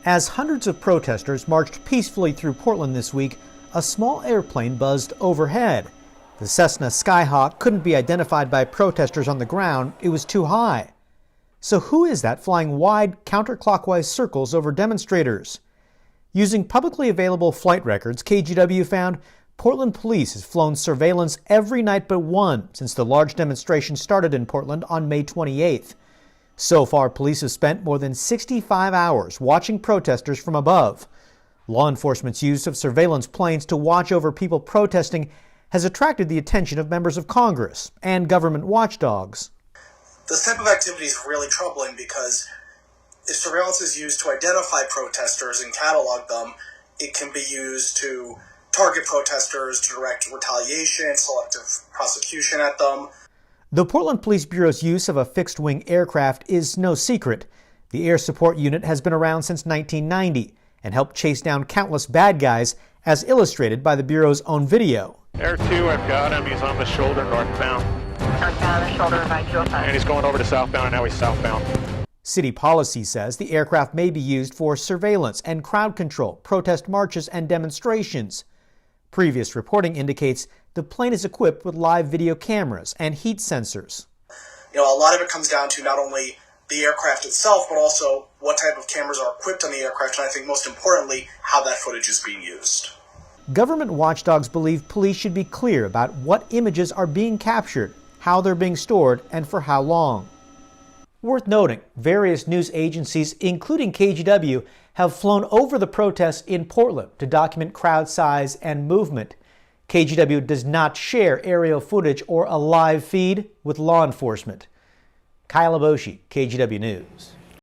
As hundreds of protesters marched peacefully through Portland this week, a small airplane buzzed overhead. The Cessna Skyhawk couldn't be identified by protesters on the ground. It was too high. So who is that flying wide, counterclockwise circles over demonstrators? Using publicly available flight records, KGW found Portland police has flown surveillance every night but one since the large demonstration started in Portland on May 28th. So far, police have spent more than 65 hours watching protesters from above. Law enforcement's use of surveillance planes to watch over people protesting has attracted the attention of members of Congress and government watchdogs. This type of activity is really troubling because if surveillance is used to identify protesters and catalog them, it can be used to target protesters, to direct retaliation, selective prosecution at them. The Portland Police Bureau's use of a fixed-wing aircraft is no secret. The Air Support Unit has been around since 1990 and helped chase down countless bad guys, as illustrated by the Bureau's own video. Air 2, I've got him. He's on the shoulder northbound. Northbound, the shoulder by 205. And he's going over to southbound, and now he's southbound. City policy says the aircraft may be used for surveillance and crowd control, protest marches, and demonstrations. Previous reporting indicates the plane is equipped with live video cameras and heat sensors. A lot of it comes down to not only the aircraft itself, but also what type of cameras are equipped on the aircraft, and I think most importantly, how that footage is being used. Government watchdogs believe police should be clear about what images are being captured, how they're being stored, and for how long. Worth noting, various news agencies, including KGW, have flown over the protests in Portland to document crowd size and movement. KGW does not share aerial footage or a live feed with law enforcement. Kyle Aboshi, KGW News.